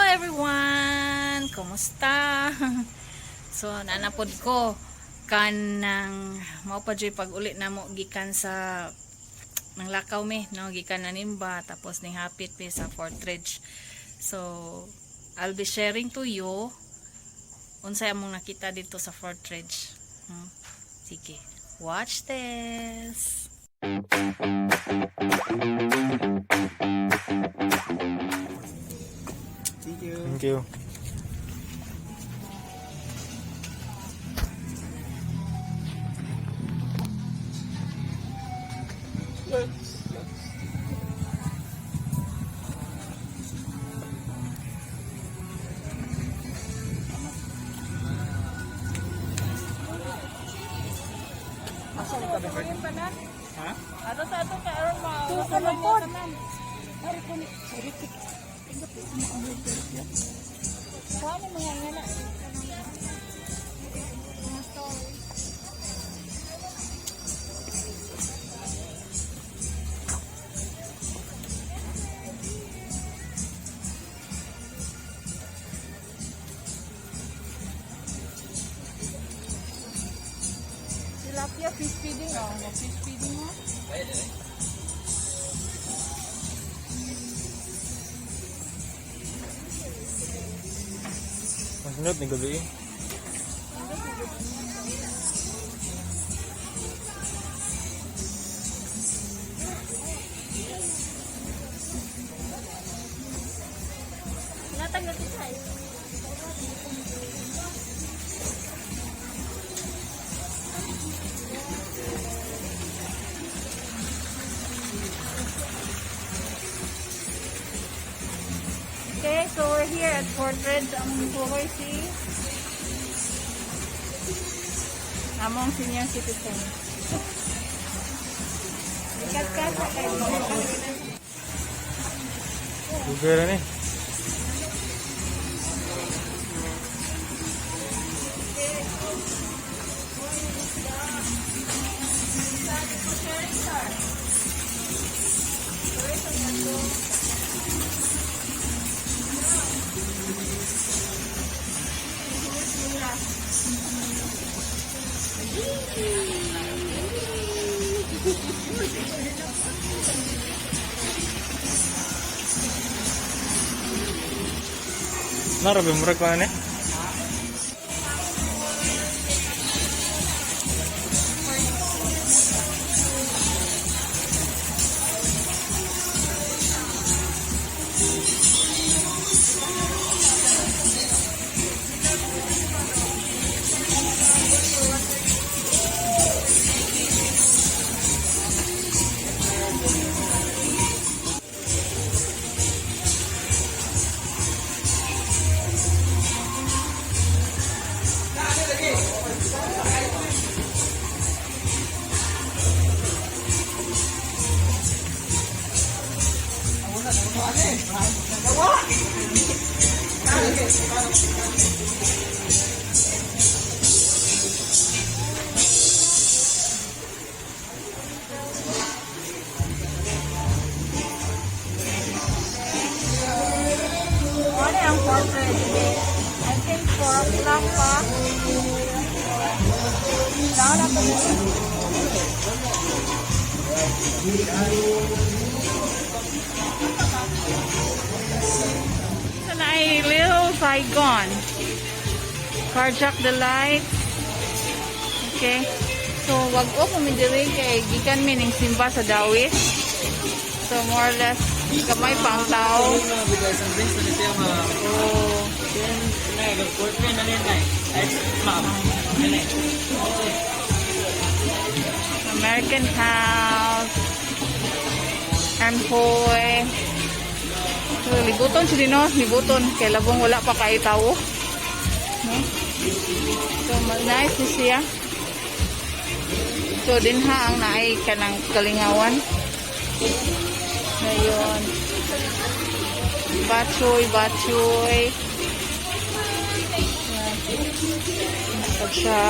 everyone! Kumusta? So, nanapod ko kanang mao pa jay pag uli na mo gikan sa nang lakaw mi, no? Gikan na nimba tapos ning hapit mi sa Fortridge. So, I'll be sharing to you unsay among nakita dito sa Fortridge. Sige, watch this! Thank you. Ha? Ato sa ato ka aron ma. Paano mga ngana? Tilapia fish feeding fish feeding mo? Masinod ni gabi. Natag na tisay. Okay, so we're here at Fortridge. Among buhay si among senior citizen. Ikat ka sa kayo. Lugar ni. Narabi murag pa ni. Ano ang Fortridge? I think 4 o'clock pa. Down ako dito. Ito na ay Little Saigon. Carjack the light. Okay. So, wag o kumidiri kay gikan mi ning simba sa Dauis. So, more or less, kamay pang tao. American house. And hoy. So, libuton siya din, no? Libuton. Kaya labong wala pa kayo tao. No? So, nice siya. So, din ha ang naay ka ng kalingawan. Ngayon. Batchoy. Ito siya.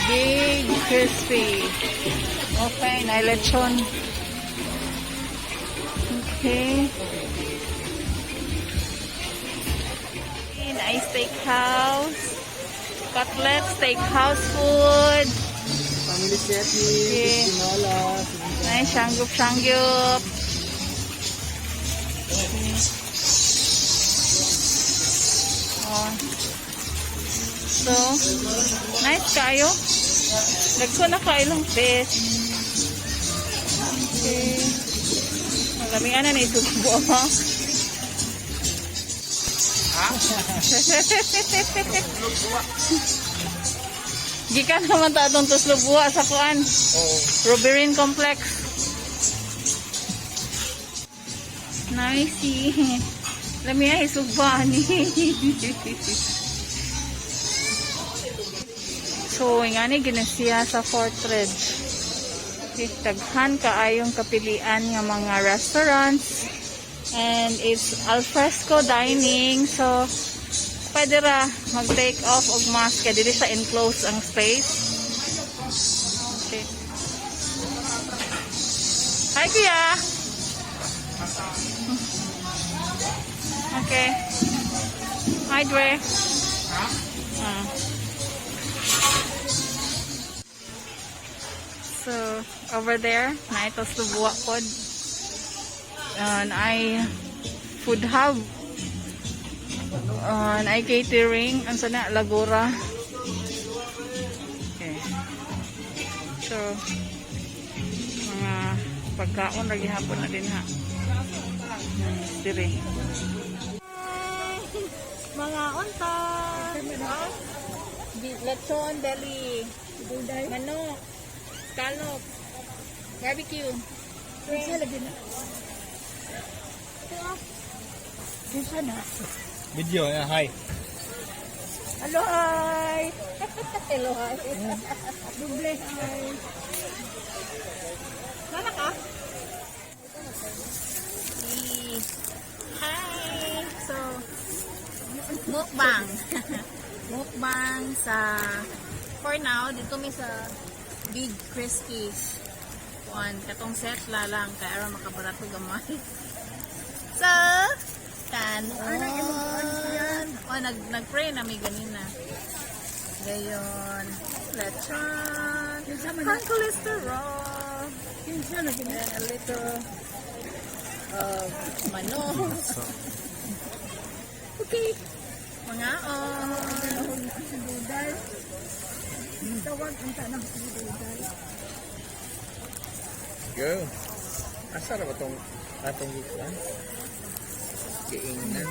Big, crispy. Okay, na lechon. Okay. Nice steakhouse. Cutlet, steakhouse food. Family setting, Okay. tinola, Nice, shanggop. Oh. So, nice kayo. Nagko na kailang fish. Okay. Malaming ano na itubo. Gikan naman ta atong tuslubuha sa kuan. Ruberin Complex. Nice. Lami ay sugbani. So, nga ni ginasiya sa Fortridge. Taghan kaayong kapilian nga mga restaurants. And it's al fresco dining. So, pwede ra mag-take off og mask kaya dili sa enclosed ang space. Okay. Hi, Kuya! Okay. Hi, Dre. So, over there, na ito subuwa pod. And I food hub. And I catering. Ang sana, Lagura. Okay. So, mga pagkaon, lagi hapon na din ha. Dire. Mga unta. Lechon, deli. Manok. Scallop. Barbecue. video, hi. Hello, hi. Hello, hi. Duble, hi. Mana ka? Hi. So, mukbang. Mukbang sa, for now, dito mi sa Big Christie's. Kuan, katong set lalang, kaya aron makabarato gamay. So, kanon. O, nag-pray na may ganina. Gayon. Lechon. High cholesterol. And a little manok. Okay. Mga Go. Asa ra ba tong atong gikuan? Giingnan.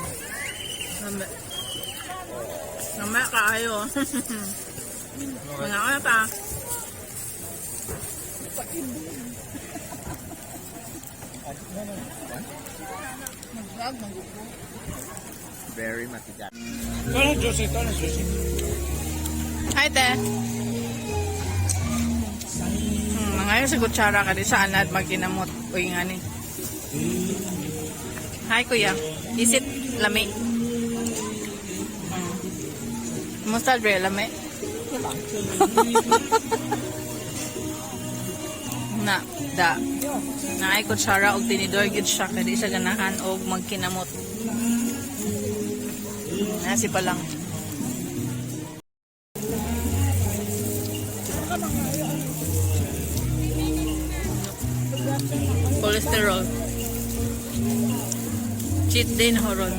Namaya kaayo. Mga ano ta? Very matigas. Hi, te. Ngayon sa kutsara ka di sa anad magkinamot. Uy nga ni. Hi, kuya. Isit lami. Kumusta, Dre? Lami? Na, da. Naay kutsara og tinidor gid siya kadi siya ganahan og magkinamot. Nasi pa lang. Cholesterol. Cheat day na horon.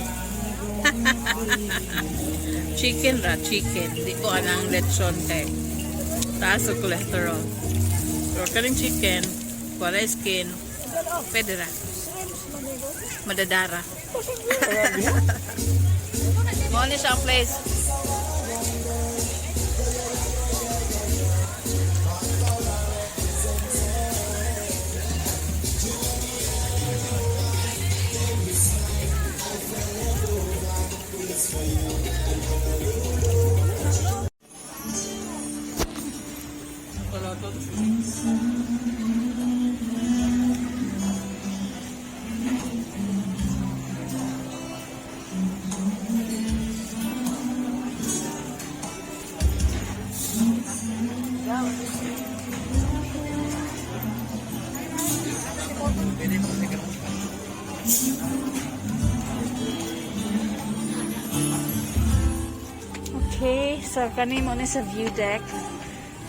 Chicken ra, chicken. Di ko anang lechon kay taas o cholesterol. So, kaling chicken, wala skin, pwede ra. Madadara. Mo ni sa place. Okay, so kani mo ni sa view deck.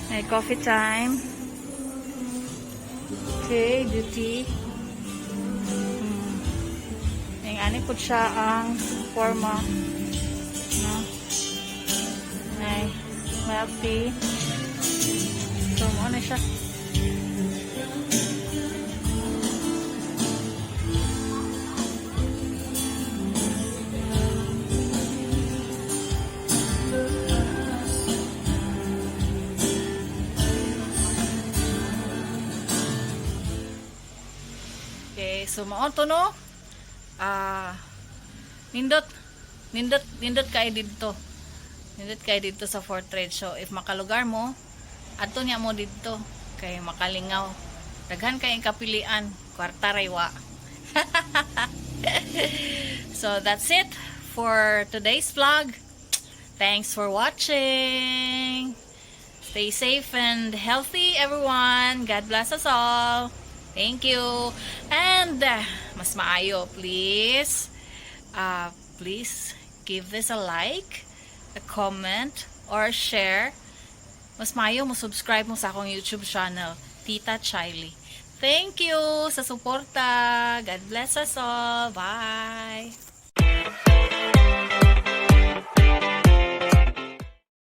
May coffee time. Okay, duty. Yung ani po siya ang forma. No? Ay, milk tea. So, mo na siya. Okay, so mao to no. Nindot kay didto. Nindot kay didto sa Fortridge. So if makalugar mo, adto niya mo didto kay makalingaw. Daghan kay kapilian, kwarta raywa. So that's it for today's vlog. Thanks for watching. Stay safe and healthy, everyone. God bless us all. Thank you. And mas maayo, please give this a like, a comment, or share. Mas maayo mo subscribe mo sa akong YouTube channel, Tita Chayli. Thank you sa suporta. God bless us all. Bye.